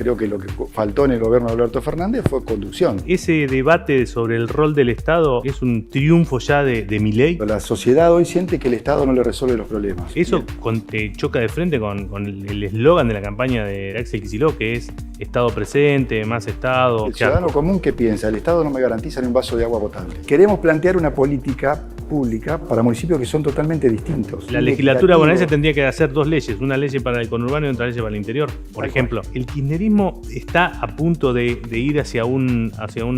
Creo que lo que faltó en el gobierno de Alberto Fernández fue conducción. ¿Ese debate sobre el rol del Estado es un triunfo ya de Milei? La sociedad hoy siente que el Estado no le resuelve los problemas. Eso choca de frente con el eslogan de la campaña de Axel Kicillof, que es Estado presente, más Estado. El ciudadano común, ¿qué piensa? El Estado no me garantiza ni un vaso de agua potable. Queremos plantear una política pública para municipios que son totalmente distintos. La legislatura bonaerense tendría que hacer dos leyes, una ley para el conurbano y otra ley para el interior. Por ejemplo, el kirchnerismo está a punto de ir hacia un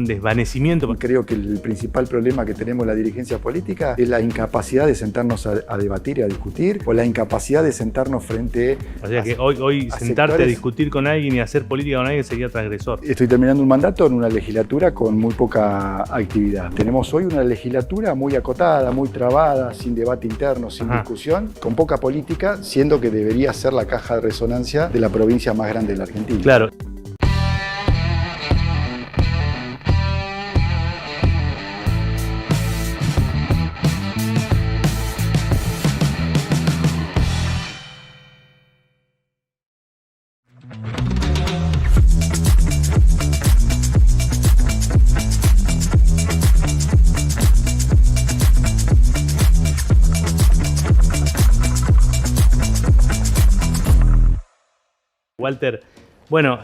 desvanecimiento. Creo que el principal problema que tenemos en la dirigencia política es la incapacidad de sentarnos a debatir y a discutir, o la incapacidad de sentarnos frente O sea que hoy sentarte a discutir con alguien y hacer política con alguien sería transgresor. Estoy terminando un mandato en una legislatura con muy poca actividad. Tenemos hoy una legislatura muy acotada, muy trabada, sin debate interno, sin discusión, con poca política, siendo que debería ser la caja de resonancia de la provincia más grande de la Argentina. Claro. Walter, bueno,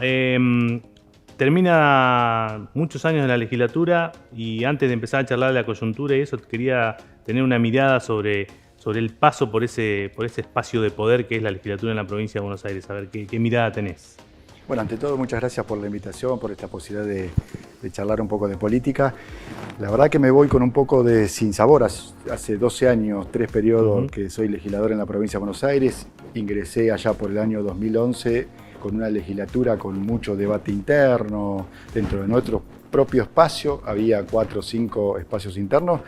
termina muchos años de la legislatura y antes de empezar a charlar de la coyuntura y eso, quería tener una mirada sobre el paso por ese espacio de poder que es la legislatura en la provincia de Buenos Aires. A ver, ¿qué mirada tenés? Bueno, ante todo, muchas gracias por la invitación, por esta posibilidad de charlar un poco de política. La verdad que me voy con un poco de sinsabor. Hace 12 años, 3 periodos que soy legislador en la provincia de Buenos Aires. Ingresé allá por el año 2011 con una legislatura con mucho debate interno. Dentro de nuestro propio espacio había 4 o 5 espacios internos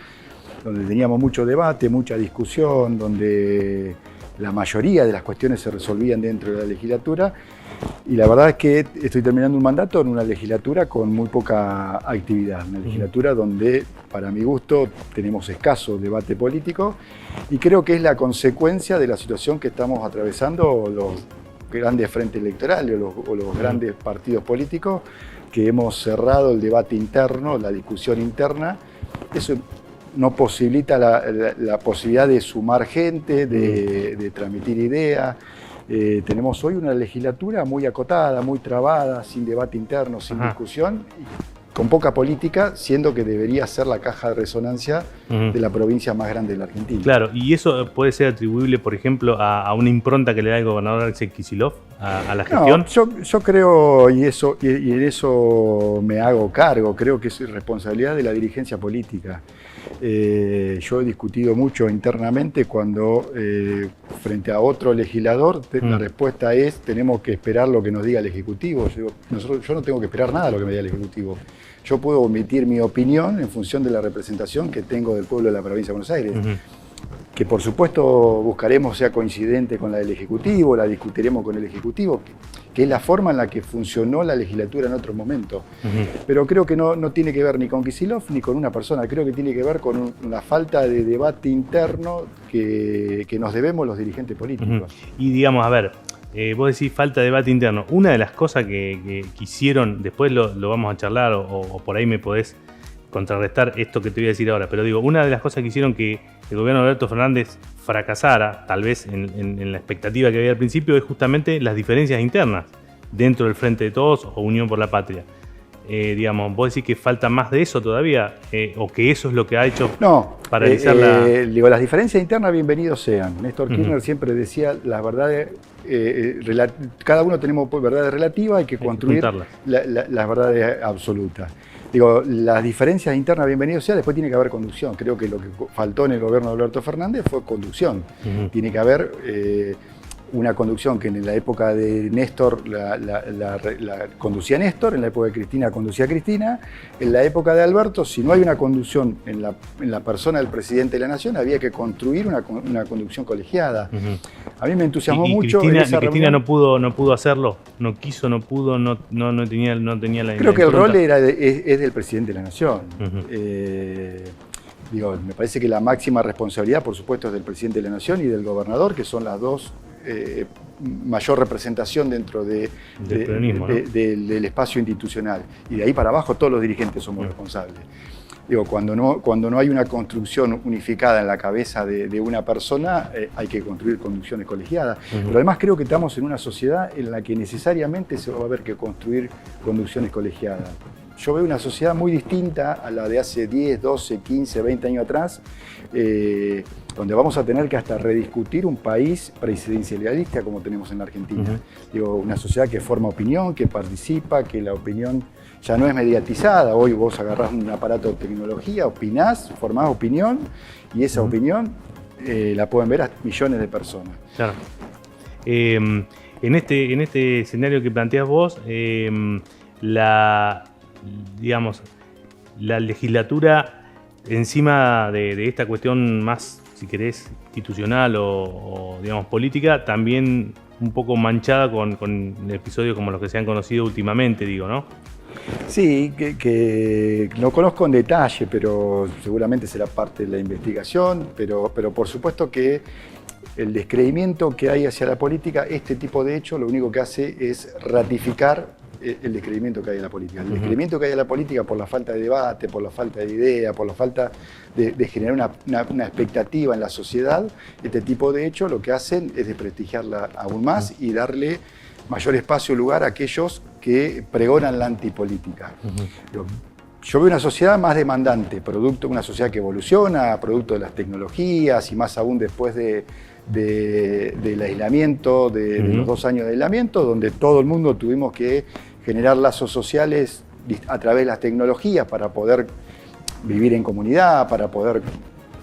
donde teníamos mucho debate, mucha discusión, donde la mayoría de las cuestiones se resolvían dentro de la legislatura. Y la verdad es que estoy terminando un mandato en una legislatura con muy poca actividad, una legislatura donde, para mi gusto, tenemos escaso debate político y creo que es la consecuencia de la situación que estamos atravesando los grandes frentes electorales o los grandes partidos políticos, que hemos cerrado el debate interno, la discusión interna. Eso no posibilita la posibilidad de sumar gente, de transmitir ideas. Tenemos hoy una legislatura muy acotada, muy trabada, sin debate interno, sin discusión, con poca política, siendo que debería ser la caja de resonancia de la provincia más grande de la Argentina. Claro, y eso puede ser atribuible, por ejemplo, a una impronta que le da el gobernador Axel Kicillof a la gestión. No, yo creo, y en eso me hago cargo, creo que es responsabilidad de la dirigencia política. Yo he discutido mucho internamente cuando frente a otro legislador la respuesta es: tenemos que esperar lo que nos diga el Ejecutivo. Yo no tengo que esperar nada de lo que me diga el Ejecutivo. Yo puedo emitir mi opinión en función de la representación que tengo del pueblo de la provincia de Buenos Aires. Que por supuesto buscaremos sea coincidente con la del Ejecutivo, la discutiremos con el Ejecutivo, que es la forma en la que funcionó la legislatura en otro momento. Pero creo que no tiene que ver ni con Kicillof ni con una persona, creo que tiene que ver con una falta de debate interno que nos debemos los dirigentes políticos. Y digamos, a ver, vos decís falta de debate interno. Una de las cosas que hicieron, después lo vamos a charlar o por ahí me podés contrarrestar esto que te voy a decir ahora, pero digo, una de las cosas que hicieron que el gobierno de Alberto Fernández fracasara, tal vez en la expectativa que había al principio, es justamente las diferencias internas dentro del Frente de Todos o Unión por la Patria. Digamos, ¿vos decís que falta más de eso todavía? ¿O que eso es lo que ha hecho paralizar digo, las diferencias internas, bienvenidos sean. Néstor Kirchner siempre decía, las verdades, cada uno tenemos verdades relativas, hay que construir las verdades absolutas. Digo, las diferencias internas, bienvenido sea, después tiene que haber conducción. Creo que lo que faltó en el gobierno de Alberto Fernández fue conducción. Tiene que haber una conducción que en la época de Néstor la conducía Néstor, en la época de Cristina conducía Cristina. En la época de Alberto, si no hay una conducción en la persona del presidente de la Nación, había que construir una conducción colegiada. A mí me entusiasmó mucho. Cristina no pudo hacerlo, no quiso, no pudo, no tenía la. Creo que el rol es del presidente de la Nación. Digo, me parece que la máxima responsabilidad, por supuesto, es del presidente de la Nación y del gobernador, que son las dos mayor representación dentro del peronismo, ¿no? del espacio institucional. Y de ahí para abajo todos los dirigentes somos responsables. Digo, cuando no hay una construcción unificada en la cabeza de una persona, hay que construir conducciones colegiadas. Pero además creo que estamos en una sociedad en la que necesariamente se va a haber que construir conducciones colegiadas. Yo veo una sociedad muy distinta a la de hace 10, 12, 15, 20 años atrás, donde vamos a tener que hasta rediscutir un país presidencialista como tenemos en la Argentina. Digo, una sociedad que forma opinión, que participa, que la opinión ya no es mediatizada. Hoy vos agarrás un aparato de tecnología, opinás, formás opinión, y esa opinión la pueden ver a millones de personas. Claro. En este escenario que planteas vos, la legislatura, encima de esta cuestión más, si querés, institucional o digamos, política, también un poco manchada con episodios como los que se han conocido últimamente, digo, ¿no? Sí, que no conozco en detalle, pero seguramente será parte de la investigación, pero por supuesto que el descreimiento que hay hacia la política, este tipo de hecho, lo único que hace es ratificar el descreimiento que hay en la política. El descreimiento que hay en la política por la falta de debate, por la falta de idea, por la falta de generar una expectativa en la sociedad, este tipo de hechos lo que hacen es desprestigiarla aún más y darle mayor espacio y lugar a aquellos que pregonan la antipolítica. Yo veo una sociedad más demandante, producto de una sociedad que evoluciona, producto de las tecnologías y más aún después del aislamiento, de los 2 años de aislamiento, donde todo el mundo tuvimos que generar lazos sociales a través de las tecnologías para poder vivir en comunidad, para poder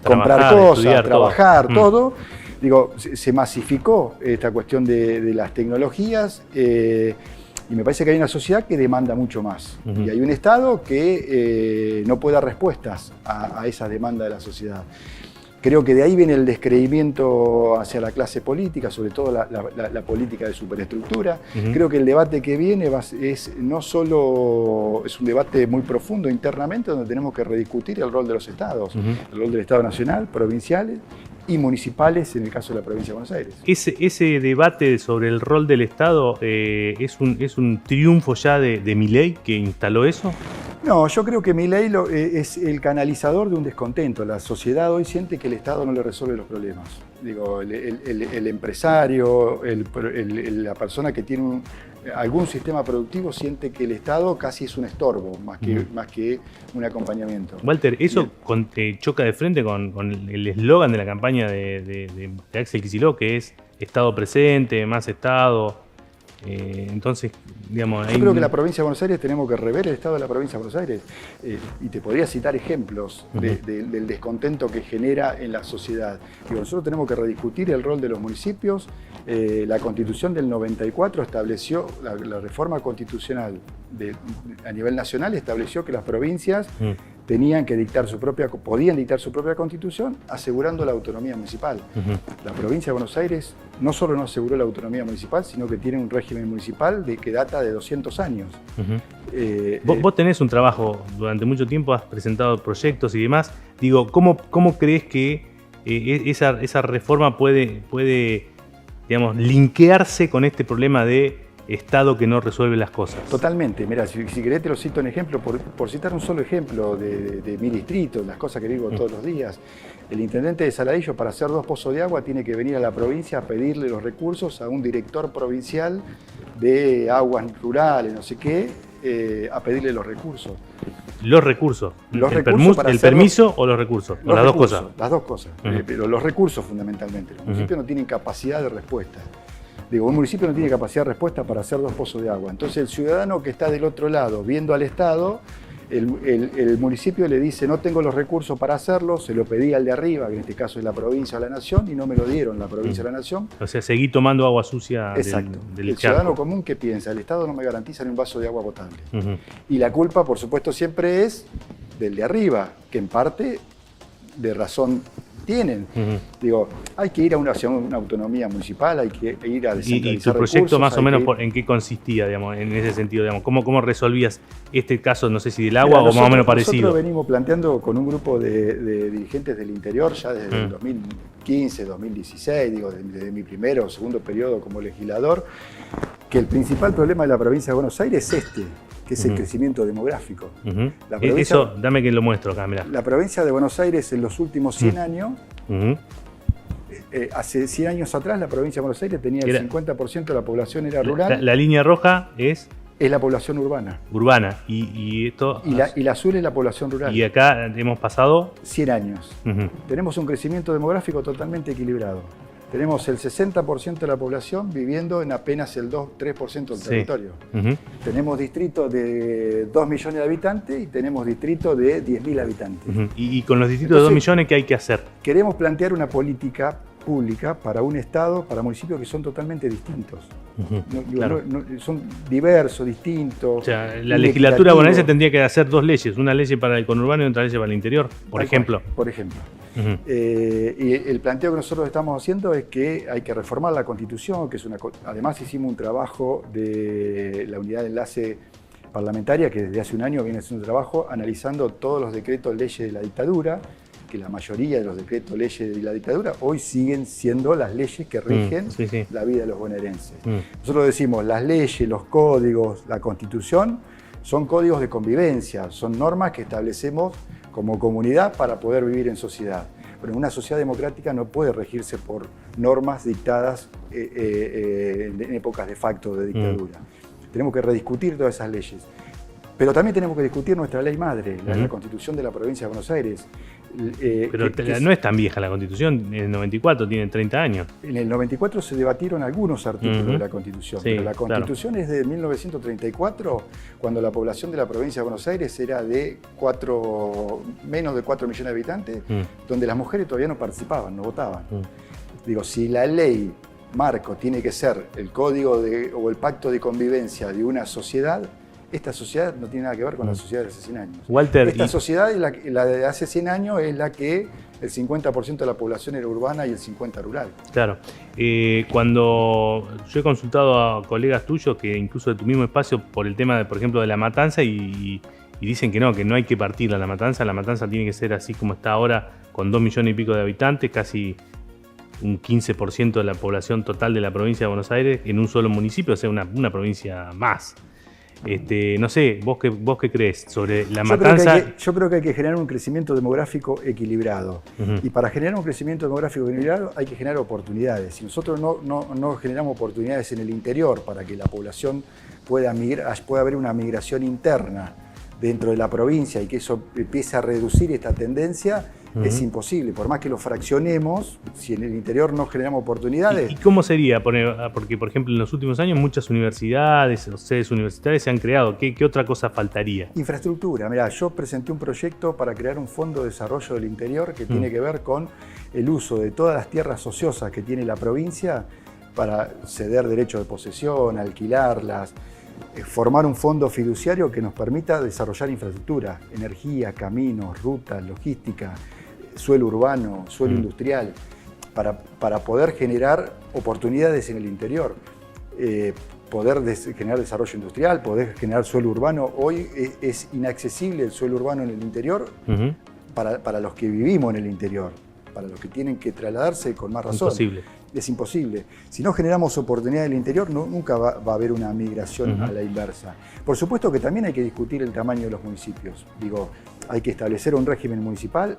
comprar cosas, trabajar, todo. Digo, se masificó esta cuestión de las tecnologías y me parece que hay una sociedad que demanda mucho más. Y hay un Estado que no puede dar respuestas a esa demanda de la sociedad. Creo que de ahí viene el descreimiento hacia la clase política, sobre todo la política de superestructura. Creo que el debate que viene no solo es un debate muy profundo internamente, donde tenemos que rediscutir el rol de los estados, el rol del Estado nacional, provinciales y municipales en el caso de la provincia de Buenos Aires. Ese debate sobre el rol del Estado es un triunfo ya de Milei que instaló eso. No, yo creo que Milei es el canalizador de un descontento. La sociedad hoy siente que el Estado no le resuelve los problemas. Digo, el empresario, la persona que tiene algún sistema productivo siente que el Estado casi es un estorbo, más que un acompañamiento. Walter, ¿eso choca de frente con el eslogan de la campaña de Axel Kicillof, que es Estado presente, más Estado? Entonces, digamos... Yo creo que la provincia de Buenos Aires tenemos que rever el estado de la provincia de Buenos Aires y te podría citar ejemplos del descontento que genera en la sociedad. Digo, nosotros tenemos que rediscutir el rol de los municipios. La Constitución del 94 estableció, la reforma constitucional a nivel nacional estableció que las provincias podían dictar su propia constitución asegurando la autonomía municipal. La provincia de Buenos Aires no solo no aseguró la autonomía municipal, sino que tiene un régimen municipal que data de 200 años. Vos tenés un trabajo, durante mucho tiempo has presentado proyectos y demás. Digo, ¿cómo crees que esa reforma puede digamos, linkearse con este problema de Estado que no resuelve las cosas? Totalmente. Mira, si querés te lo cito en ejemplo, por citar un solo ejemplo de mi distrito, las cosas que digo todos los días. El intendente de Saladillo, para hacer 2 pozos de agua, tiene que venir a la provincia a pedirle los recursos a un director provincial de aguas rurales, no sé qué, a pedirle los recursos. Los recursos. ¿El permiso o los recursos? Las dos cosas. Las dos cosas. Pero los recursos fundamentalmente. Los municipios no tienen capacidad de respuesta. Digo, un municipio no tiene capacidad de respuesta para hacer 2 pozos de agua. Entonces el ciudadano que está del otro lado viendo al Estado, el municipio le dice no tengo los recursos para hacerlo, se lo pedí al de arriba, que en este caso es la provincia o la nación, y no me lo dieron la provincia o la nación. O sea, seguí tomando agua sucia. Exacto. del el ciudadano común que piensa, el Estado no me garantiza ni un vaso de agua potable. Y la culpa, por supuesto, siempre es del de arriba, que en parte de razón tienen. Digo, hay que ir hacia una autonomía municipal, hay que ir a descentralizar. ¿Y tu proyecto más o menos en qué consistía, digamos, en ese sentido? Digamos, ¿cómo resolvías este caso, no sé si del agua o más o menos parecido? Nosotros venimos planteando con un grupo de dirigentes del interior ya desde el 2015, 2016, digo, desde mi primero o segundo periodo como legislador, que el principal problema de la provincia de Buenos Aires es que es el crecimiento demográfico. Eso, dame que lo muestro acá, mirá. La provincia de Buenos Aires en los últimos 100 años, hace 100 años atrás la provincia de Buenos Aires tenía el 50% de la población era rural. La línea roja es la población urbana. Urbana. Y esto. Y la azul es la población rural. Y acá hemos pasado 100 años. Tenemos un crecimiento demográfico totalmente equilibrado. Tenemos el 60% de la población viviendo en apenas el 2-3% del territorio. Tenemos distritos de 2 millones de habitantes y tenemos distritos de 10.000 habitantes. Y con los distritos de 2 millones, ¿qué hay que hacer? Queremos plantear una política pública para un estado, para municipios que son totalmente distintos. Son diversos, distintos. O sea, la legislatura bonaerense tendría que hacer 2 leyes, una ley para el conurbano y otra ley para el interior, por ejemplo. Por ejemplo. Y el planteo que nosotros estamos haciendo es que hay que reformar la Constitución, que es además hicimos un trabajo de la unidad de enlace parlamentaria que desde hace un año viene haciendo un trabajo analizando todos los decretos leyes de la dictadura, que la mayoría de los decretos leyes de la dictadura hoy siguen siendo las leyes que rigen la vida de los bonaerenses. Nosotros decimos, las leyes, los códigos, la Constitución son códigos de convivencia, son normas que establecemos como comunidad para poder vivir en sociedad. Pero una sociedad democrática no puede regirse por normas dictadas en épocas de facto de dictadura. Tenemos que rediscutir todas esas leyes. Pero también tenemos que discutir nuestra ley madre, la Constitución de la Provincia de Buenos Aires. Pero no es tan vieja la Constitución, en el 94 tiene 30 años. En el 94 se debatieron algunos artículos de la Constitución, pero la Constitución es de 1934, cuando la población de la Provincia de Buenos Aires era de menos de 4 millones de habitantes, donde las mujeres todavía no participaban, no votaban. Digo, si la ley marco tiene que ser el código o el pacto de convivencia de una sociedad, esta sociedad no tiene nada que ver con la sociedad de hace 100 años. Walter, esta sociedad, la de hace 100 años, es la que el 50% de la población era urbana y el 50% rural. Claro. Cuando yo he consultado a colegas tuyos, que incluso de tu mismo espacio, por el tema, por ejemplo, de La Matanza, y dicen que no hay que partirla La Matanza tiene que ser así como está ahora, con 2 millones y pico de habitantes, casi un 15% de la población total de la provincia de Buenos Aires en un solo municipio, o sea, una provincia más. No sé, ¿vos qué crees sobre La Matanza? Yo creo que hay que generar un crecimiento demográfico equilibrado. Y para generar un crecimiento demográfico equilibrado hay que generar oportunidades. Si nosotros no generamos oportunidades en el interior para que la población pueda haber una migración interna dentro de la provincia y que eso empiece a reducir esta tendencia, es imposible. Por más que lo fraccionemos, si en el interior no generamos oportunidades... ¿Y cómo sería? Porque, por ejemplo, en los últimos años muchas universidades o sedes universitarias se han creado. ¿Qué otra cosa faltaría? Infraestructura. Mirá, yo presenté un proyecto para crear un fondo de desarrollo del interior que tiene que ver con el uso de todas las tierras ociosas que tiene la provincia para ceder derechos de posesión, alquilarlas, formar un fondo fiduciario que nos permita desarrollar infraestructura, energía, caminos, rutas, logística, suelo urbano, suelo industrial, para poder generar oportunidades en el interior, poder generar desarrollo industrial, poder generar suelo urbano. Hoy es inaccesible el suelo urbano en el interior para los que vivimos en el interior, para los que tienen que trasladarse con más razón. Imposible. Es imposible. Si no generamos oportunidades en el interior, nunca va a haber una migración a la inversa. Por supuesto que también hay que discutir el tamaño de los municipios. Digo, hay que establecer un régimen municipal,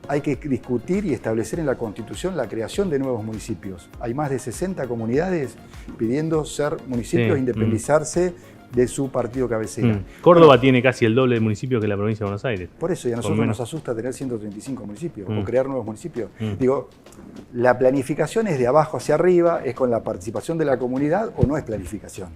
hay que discutir y establecer en la Constitución la creación de nuevos municipios. Hay más de 60 comunidades pidiendo ser municipios, independizarse de su partido cabecera. Córdoba tiene casi el doble de municipios que la provincia de Buenos Aires. Por eso, y a nosotros nos asusta tener 135 municipios o crear nuevos municipios. Digo, la planificación es de abajo hacia arriba, es con la participación de la comunidad o no es planificación.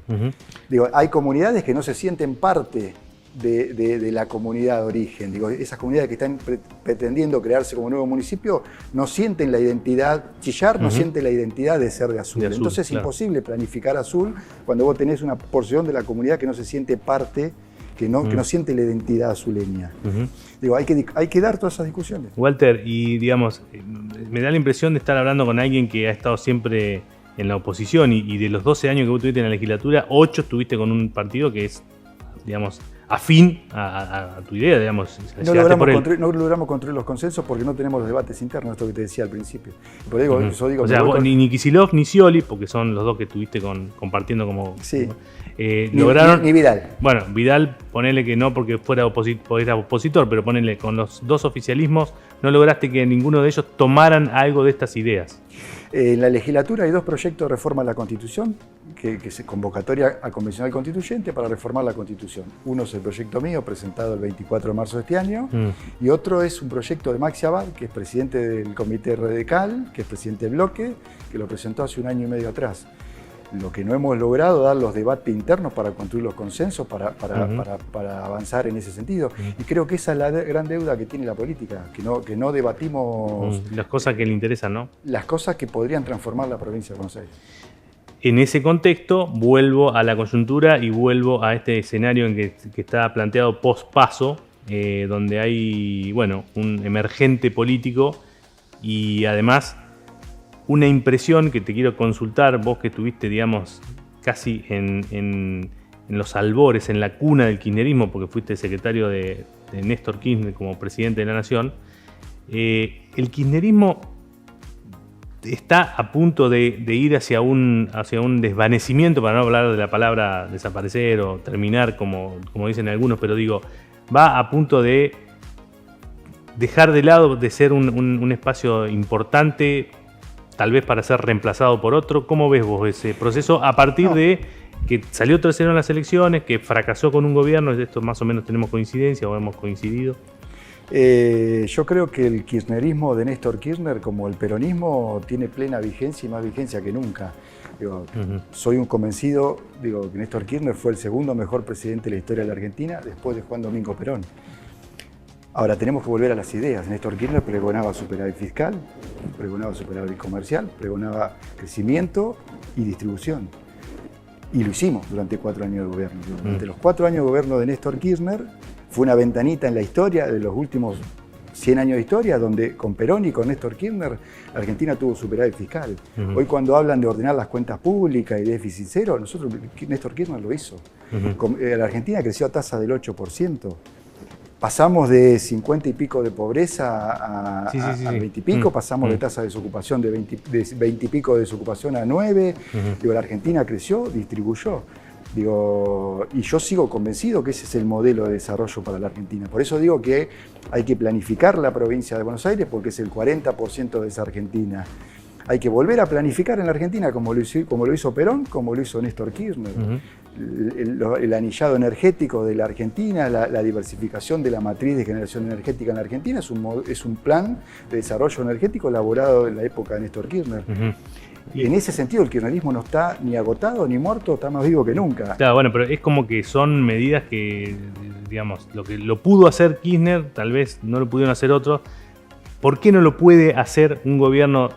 Digo, hay comunidades que no se sienten parte de la comunidad de origen. Digo, esas comunidades que están pretendiendo crearse como nuevo municipio no sienten la identidad, Chillar no siente la identidad de ser de Azul. Entonces es imposible planificar Azul cuando vos tenés una porción de la comunidad que no se siente parte que no siente la identidad azuleña. Digo, hay que dar todas esas discusiones. Walter, y digamos, me da la impresión de estar hablando con alguien que ha estado siempre en la oposición y de los 12 años que vos tuviste en la legislatura, 8 estuviste con un partido que es, digamos, afín a tu idea, digamos. No logramos construir los consensos porque no tenemos los debates internos, esto que te decía al principio. Por digo, yo digo, o sea, ni Kicillof ni Scioli, porque son los dos que estuviste compartiendo como... Sí. Lograron... Ni Vidal. Bueno, Vidal, ponele que no porque era opositor, pero ponele con los dos oficialismos, no lograste que ninguno de ellos tomaran algo de estas ideas. En la legislatura hay 2 proyectos de reforma a la Constitución, que es convocatoria a convencional constituyente para reformar la Constitución. Uno es el proyecto mío, presentado el 24 de marzo de este año, y otro es un proyecto de Maxi Abad, que es presidente del Comité Radical, que es presidente del bloque, que lo presentó hace 1 año y medio atrás. Lo que no hemos logrado, dar los debates internos para construir los consensos, para avanzar en ese sentido. Y creo que esa es la gran deuda que tiene la política, que no debatimos... Las cosas que le interesan, ¿no? Las cosas que podrían transformar la provincia de Buenos Aires. En ese contexto, vuelvo a la coyuntura y vuelvo a este escenario en que está planteado post-paso, donde hay, bueno, un emergente político y además... Una impresión que te quiero consultar, vos que estuviste, digamos, casi en los albores, en la cuna del kirchnerismo, porque fuiste secretario de Néstor Kirchner como presidente de la Nación. El kirchnerismo está a punto de ir hacia un desvanecimiento, para no hablar de la palabra desaparecer o terminar, como dicen algunos, pero digo, va a punto de dejar de lado de ser un espacio importante, tal vez para ser reemplazado por otro. ¿Cómo ves vos ese proceso a partir de que salió tercero en las elecciones, que fracasó con un gobierno? ¿De esto más o menos tenemos coincidencia o hemos coincidido? Yo creo que el kirchnerismo de Néstor Kirchner, como el peronismo, tiene plena vigencia y más vigencia que nunca. Digo, soy un convencido, que Néstor Kirchner fue el segundo mejor presidente de la historia de la Argentina después de Juan Domingo Perón. Ahora tenemos que volver a las ideas. Néstor Kirchner pregonaba superávit fiscal, pregonaba superávit comercial, pregonaba crecimiento y distribución. Y lo hicimos durante 4 años de gobierno. Durante los 4 años de gobierno de Néstor Kirchner fue una ventanita en la historia de los últimos 100 años de historia, donde con Perón y con Néstor Kirchner la Argentina tuvo superávit fiscal. Hoy cuando hablan de ordenar las cuentas públicas y déficit cero, Néstor Kirchner lo hizo. La Argentina creció a tasa del 8%. Pasamos de 50 y pico de pobreza a 20 y pico, pasamos de tasa de desocupación de 20 y pico de desocupación a 9. La Argentina creció, distribuyó. Y yo sigo convencido que ese es el modelo de desarrollo para la Argentina. Por eso digo que hay que planificar la provincia de Buenos Aires porque es el 40% de esa Argentina. Hay que volver a planificar en la Argentina como lo hizo Perón, como lo hizo Néstor Kirchner. El anillado energético de la Argentina, la diversificación de la matriz de generación energética en la Argentina es un plan de desarrollo energético elaborado en la época de Néstor Kirchner. Y en ese sentido el kirchnerismo no está ni agotado ni muerto, está más vivo que nunca. Claro, bueno, pero es como que son medidas que, digamos, lo que lo pudo hacer Kirchner, tal vez no lo pudieron hacer otros. ¿Por qué no lo puede hacer un gobierno,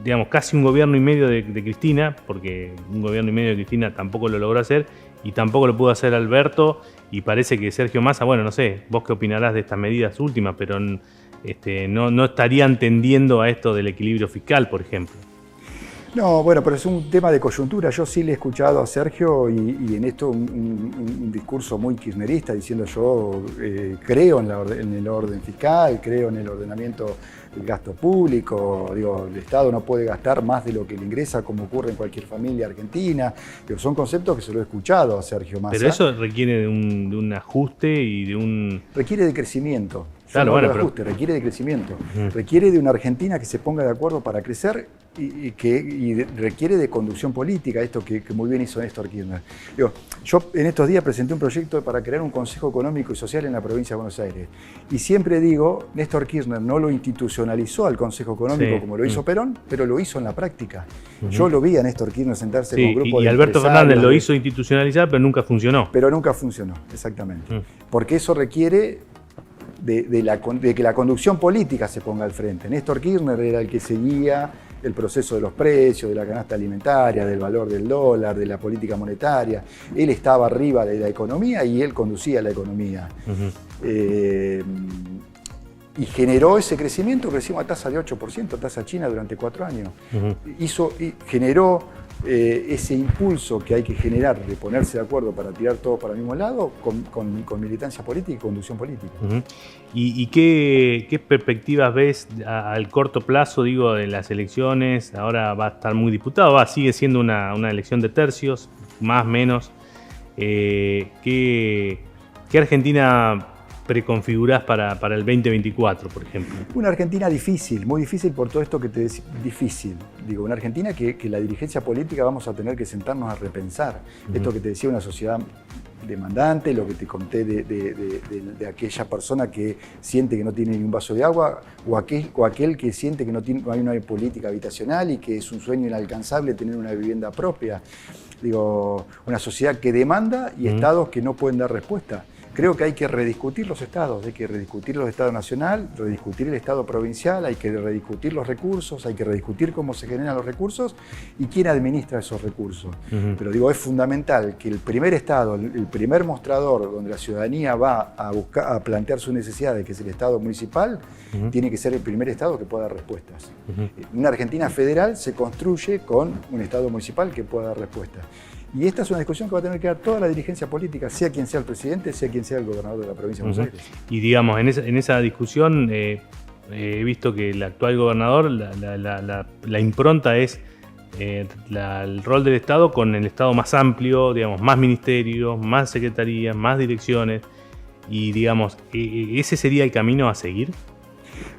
digamos, casi un gobierno y medio de Cristina? Porque un gobierno y medio de Cristina tampoco lo logró hacer y tampoco lo pudo hacer Alberto, y parece que Sergio Massa, bueno, no sé, vos qué opinarás de estas medidas últimas, pero no estarían tendiendo a esto del equilibrio fiscal, por ejemplo. No, bueno, pero es un tema de coyuntura. Yo sí le he escuchado a Sergio y en esto un discurso muy kirchnerista diciendo yo creo en el orden fiscal, creo en el ordenamiento del gasto público. El Estado no puede gastar más de lo que le ingresa como ocurre en cualquier familia argentina. Son conceptos que se lo he escuchado a Sergio Massa. Pero eso requiere de un ajuste y de un... Requiere de crecimiento. Claro, bueno, ajuste, requiere de crecimiento. Requiere de una Argentina que se ponga de acuerdo para crecer y requiere de conducción política, esto que muy bien hizo Néstor Kirchner. Yo en estos días presenté un proyecto para crear un Consejo Económico y Social en la provincia de Buenos Aires. Y siempre digo, Néstor Kirchner no lo institucionalizó al Consejo Económico como lo hizo Perón, pero lo hizo en la práctica. Yo lo vi a Néstor Kirchner sentarse con un grupo de y Alberto Fernández lo hizo institucionalizar, pero nunca funcionó. Pero nunca funcionó, exactamente. Porque eso requiere de que la conducción política se ponga al frente. Néstor Kirchner era el que seguía el proceso de los precios, de la canasta alimentaria, del valor del dólar, de la política monetaria. Él estaba arriba de la economía y él conducía la economía. Y generó ese crecimiento, crecimos a tasa de 8%, tasa china durante 4 años. Generó ese impulso que hay que generar de ponerse de acuerdo para tirar todo para el mismo lado con militancia política y conducción política. ¿Y qué perspectivas ves al corto plazo, digo, de las elecciones? Ahora va a estar muy disputado, sigue siendo una elección de tercios, más o menos. ¿Qué Argentina preconfigurás para el 2024, por ejemplo? Una Argentina difícil, muy difícil por todo esto que te decía, difícil. Digo, una Argentina que la dirigencia política vamos a tener que sentarnos a repensar. Esto que te decía, una sociedad demandante, lo que te conté de aquella persona que siente que no tiene ni un vaso de agua, o aquel que siente que no hay una política habitacional y que es un sueño inalcanzable tener una vivienda propia. Digo, una sociedad que demanda y estados que no pueden dar respuesta. Creo que hay que rediscutir los estados, hay que rediscutir los estados nacional, rediscutir el estado provincial, hay que rediscutir los recursos, hay que rediscutir cómo se generan los recursos y quién administra esos recursos. Pero digo, es fundamental que el primer estado, el primer mostrador donde la ciudadanía va a plantear sus necesidades, que es el estado municipal, tiene que ser el primer estado que pueda dar respuestas. Una Argentina federal se construye con un estado municipal que pueda dar respuestas. Y esta es una discusión que va a tener que dar toda la dirigencia política, sea quien sea el presidente, sea quien sea el gobernador de la provincia de Buenos Aires. Y digamos, en esa discusión he visto que el actual gobernador, la impronta es el rol del Estado con el Estado más amplio, digamos, más ministerios, más secretarías, más direcciones. Y digamos, ¿ese sería el camino a seguir?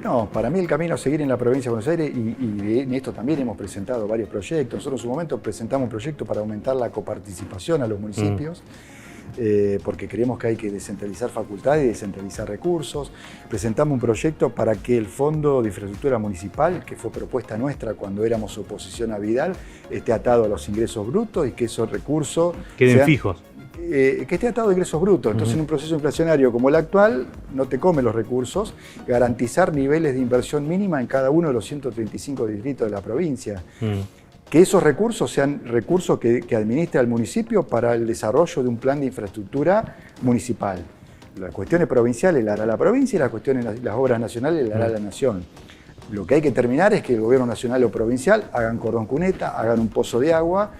No, para mí el camino a seguir en la provincia de Buenos Aires, y en esto también hemos presentado varios proyectos. Nosotros en su momento presentamos un proyecto para aumentar la coparticipación a los municipios, porque creemos que hay que descentralizar facultades y descentralizar recursos. Presentamos un proyecto para que el Fondo de Infraestructura Municipal, que fue propuesta nuestra cuando éramos oposición a Vidal, esté atado a los ingresos brutos y que esos recursos queden fijos. Que esté atado a ingresos brutos. Entonces, en un proceso inflacionario como el actual, no te come los recursos. Garantizar niveles de inversión mínima en cada uno de los 135 distritos de la provincia. Que esos recursos sean recursos que administre el municipio para el desarrollo de un plan de infraestructura municipal. Las cuestiones provinciales las hará la provincia y las obras nacionales las hará la nación. Lo que hay que terminar es que el gobierno nacional o provincial hagan cordón cuneta, hagan un pozo de agua,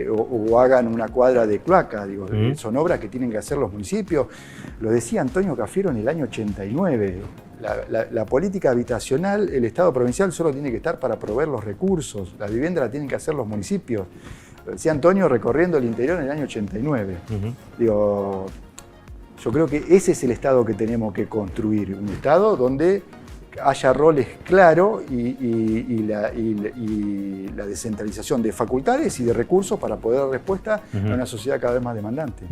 o hagan una cuadra de cloaca. Digo, son obras que tienen que hacer los municipios. Lo decía Antonio Cafiero en el año 89. La política habitacional, el Estado provincial solo tiene que estar para proveer los recursos. La vivienda la tienen que hacer los municipios. Lo decía Antonio recorriendo el interior en el año 89. Digo, yo creo que ese es el Estado que tenemos que construir. Un Estado donde haya roles claros y la descentralización de facultades y de recursos para poder dar respuesta a una sociedad cada vez más demandante.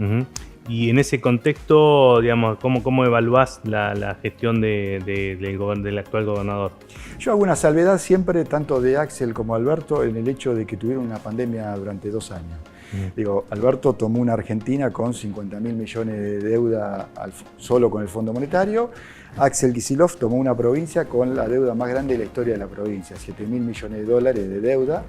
Y en ese contexto, digamos, ¿cómo evaluás la gestión del actual gobernador? Yo hago una salvedad siempre, tanto de Axel como Alberto, en el hecho de que tuvieron una pandemia durante 2 años. Digo, Alberto tomó una Argentina con 50.000 millones de deuda solo con el Fondo Monetario. Axel Kicillof tomó una provincia con la deuda más grande de la historia de la provincia, 7.000 millones de dólares de deuda.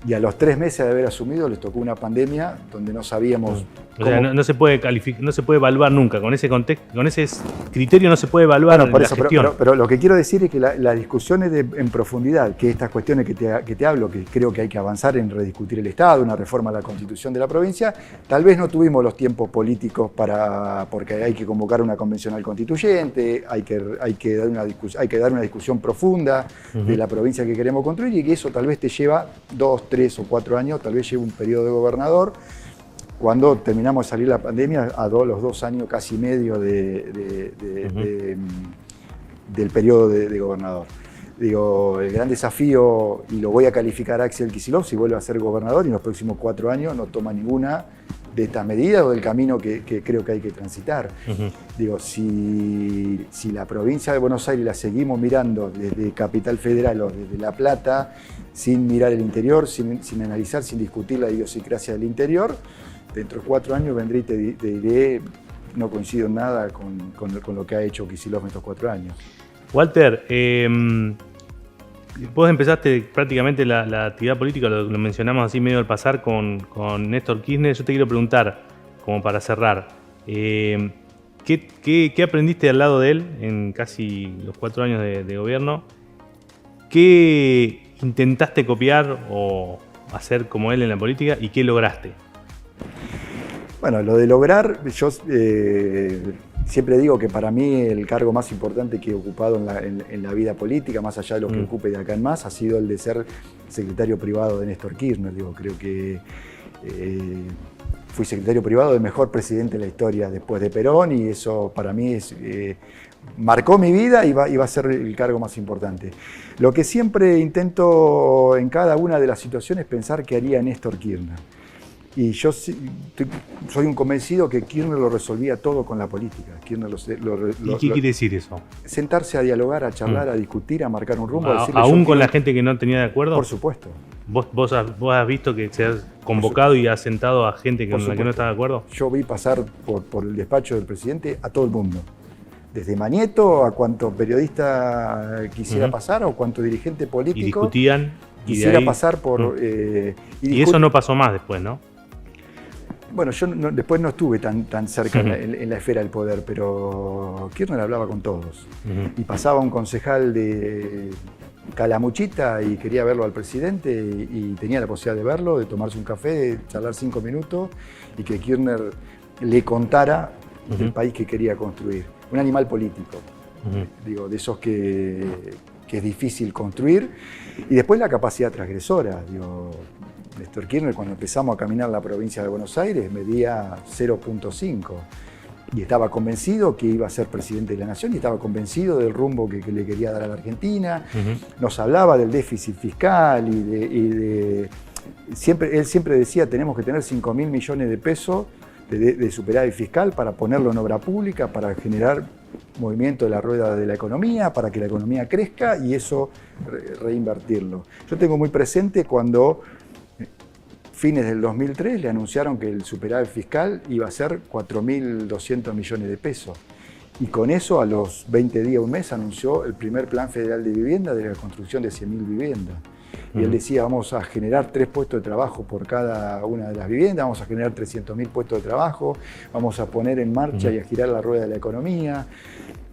Y a los 3 meses de haber asumido les tocó una pandemia donde no sabíamos cómo... O sea, no se puede calificar, no se puede evaluar nunca. Con ese contexto, con ese criterio no se puede evaluar la gestión. Pero lo que quiero decir es que las discusiones en profundidad, que estas cuestiones que te hablo, que creo que hay que avanzar en rediscutir el Estado, una reforma a la Constitución de la provincia, tal vez no tuvimos los tiempos políticos porque hay que convocar una convencional constituyente, hay que dar una discusión profunda de la provincia que queremos construir, y que eso tal vez te lleva 2, 3 o 4 años, tal vez lleve un periodo de gobernador. Cuando terminamos de salir la pandemia, los 2 años casi medio del periodo de gobernador. Digo, el gran desafío, y lo voy a calificar a Axel Kicillof si vuelve a ser gobernador y en los próximos 4 años no toma ninguna de estas medidas o del camino que creo que hay que transitar. Digo, si la provincia de Buenos Aires la seguimos mirando desde Capital Federal o desde La Plata, sin mirar el interior, sin analizar, sin discutir la idiosincrasia del interior, dentro de 4 años vendré y te diré, no coincido en nada con lo que ha hecho Kicillof en estos 4 años. Walter, Vos empezaste prácticamente la actividad política, lo mencionamos así medio al pasar con Néstor Kirchner. Yo te quiero preguntar, como para cerrar, ¿qué aprendiste al lado de él en casi los 4 años de gobierno? ¿Qué intentaste copiar o hacer como él en la política y qué lograste? Bueno, lo de lograr, yo siempre digo que para mí el cargo más importante que he ocupado en la vida política, más allá de lo que ocupe de acá en más, ha sido el de ser secretario privado de Néstor Kirchner. Creo que fui secretario privado del mejor presidente de la historia después de Perón, y eso para mí marcó mi vida y va a ser el cargo más importante. Lo que siempre intento en cada una de las situaciones es pensar qué haría Néstor Kirchner. Y yo soy un convencido que Kirchner lo resolvía todo con la política. ¿Y qué quiere decir eso? Sentarse a dialogar, a charlar, a discutir, a marcar un rumbo. ¿Aún con la gente que no tenía de acuerdo? Por supuesto. ¿Vos has visto que se has convocado y has sentado a gente con la que no está de acuerdo? Yo vi pasar por el despacho del presidente a todo el mundo. Desde Mañeto a cuanto periodista quisiera pasar o cuanto dirigente político. Y discutían. Quisiera pasar por... y eso no pasó más después, ¿no? Bueno, yo después no estuve tan cerca en la esfera del poder, pero Kirchner hablaba con todos. Y pasaba un concejal de Calamuchita y quería verlo al presidente y tenía la posibilidad de verlo, de tomarse un café, de charlar 5 minutos y que Kirchner le contara el país que quería construir. Un animal político, de esos que es difícil construir. Y después la capacidad transgresora. Néstor Kirchner, cuando empezamos a caminar la provincia de Buenos Aires, medía 0.5 y estaba convencido que iba a ser presidente de la nación y estaba convencido del rumbo que le quería dar a la Argentina. Nos hablaba del déficit fiscal él siempre decía tenemos que tener 5.000 millones de pesos de superávit fiscal para ponerlo en obra pública, para generar movimiento de la rueda de la economía, para que la economía crezca y eso reinvertirlo. Yo tengo muy presente cuando fines del 2003 le anunciaron que el superávit fiscal iba a ser 4.200 millones de pesos. Y con eso, a los 20 días, un mes, anunció el primer plan federal de vivienda de la construcción de 100.000 viviendas. Y él decía, vamos a generar 3 puestos de trabajo por cada una de las viviendas, vamos a generar 300.000 puestos de trabajo, vamos a poner en marcha y a girar la rueda de la economía.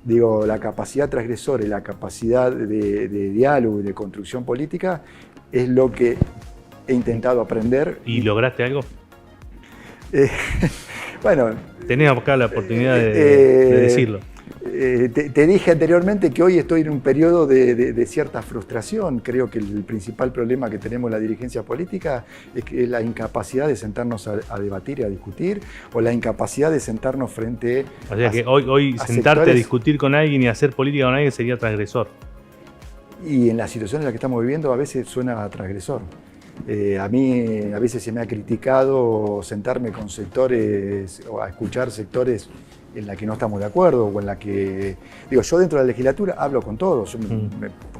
La capacidad transgresora y la capacidad de diálogo y de construcción política es lo que he intentado aprender. ¿Y lograste algo? Bueno... Tenés acá la oportunidad de decirlo. Te dije anteriormente que hoy estoy en un periodo de cierta frustración. Creo que el principal problema que tenemos la dirigencia política es la incapacidad de sentarnos a debatir y a discutir, o la incapacidad de sentarnos frente a... O sea que hoy sentarte sectores, a discutir con alguien y hacer política con alguien sería transgresor. Y en la situación en la que estamos viviendo a veces suena a transgresor. A mí a veces se me ha criticado sentarme con sectores o a escuchar sectores en la que no estamos de acuerdo o en la que... yo dentro de la legislatura hablo con todos. Yo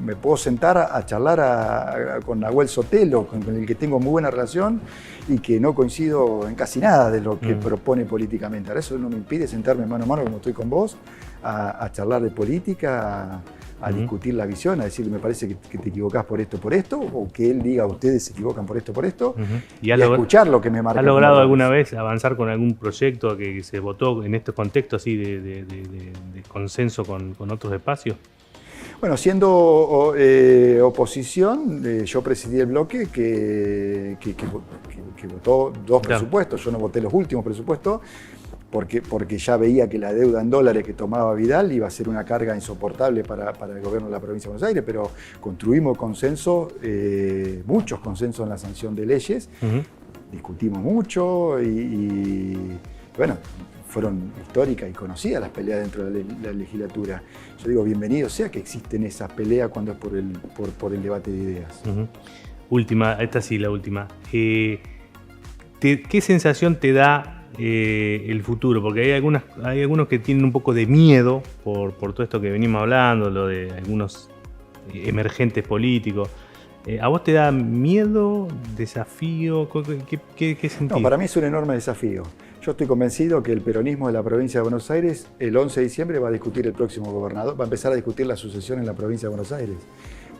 me puedo sentar a charlar con Nahuel Sotelo, con el que tengo muy buena relación y que no coincido en casi nada de lo que propone políticamente. Ahora eso no me impide sentarme mano a mano como estoy con vos, a charlar de política, a discutir la visión, a decirle me parece que te equivocás por esto, o que él diga ustedes se equivocan por esto, y a escuchar lo que me marca. ¿Has logrado alguna vez avanzar con algún proyecto que se votó en estos contextos así de consenso con otros espacios? Bueno, siendo oposición, yo presidí el bloque que votó 2 presupuestos. Yo no voté los últimos presupuestos, porque ya veía que la deuda en dólares que tomaba Vidal iba a ser una carga insoportable para el gobierno de la provincia de Buenos Aires, pero construimos consenso, muchos consensos en la sanción de leyes, discutimos mucho y bueno, fueron históricas y conocidas las peleas dentro de la legislatura. Yo digo, bienvenido sea que existen esas peleas cuando es por el debate de ideas. Última, esta sí, la última. ¿Qué sensación te da el futuro? Porque hay algunos que tienen un poco de miedo por todo esto que venimos hablando, lo de algunos emergentes políticos. ¿A vos te da miedo, desafío? ¿Qué sentís? No, para mí es un enorme desafío. Yo estoy convencido que el peronismo de la provincia de Buenos Aires el 11 de diciembre va a discutir el próximo gobernador, va a empezar a discutir la sucesión en la provincia de Buenos Aires.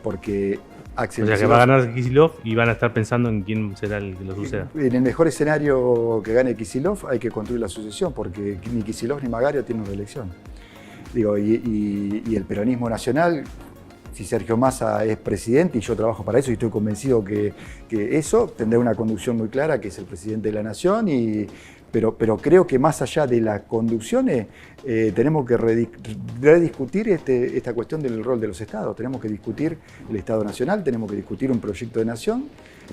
porque Axel O sea que Kicillof, va a ganar Kicillof y van a estar pensando en quién será el que lo suceda. en el mejor escenario que gane Kicillof hay que construir la sucesión, porque ni Kicillof ni Magario tienen reelección. Digo, y el peronismo nacional, si Sergio Massa es presidente y yo trabajo para eso y estoy convencido que eso tendrá una conducción muy clara, que es el presidente de la nación, pero creo que más allá de las conducciones tenemos que rediscutir esta cuestión del rol de los estados. Tenemos que discutir el Estado Nacional, tenemos que discutir un proyecto de nación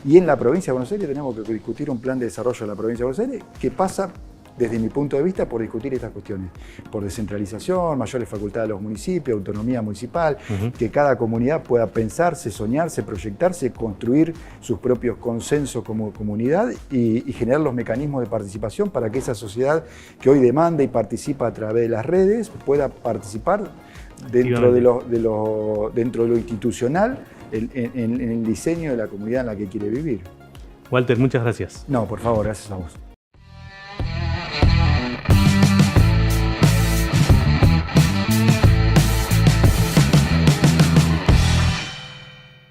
y en la provincia de Buenos Aires tenemos que discutir un plan de desarrollo de la provincia de Buenos Aires que pasa, desde mi punto de vista, por discutir estas cuestiones, por descentralización, mayores facultades a los municipios, autonomía municipal, que cada comunidad pueda pensarse, soñarse, proyectarse, construir sus propios consensos como comunidad y generar los mecanismos de participación para que esa sociedad que hoy demanda y participa a través de las redes pueda participar dentro de lo institucional en el diseño de la comunidad en la que quiere vivir. Walter, muchas gracias. No, por favor, gracias a vos.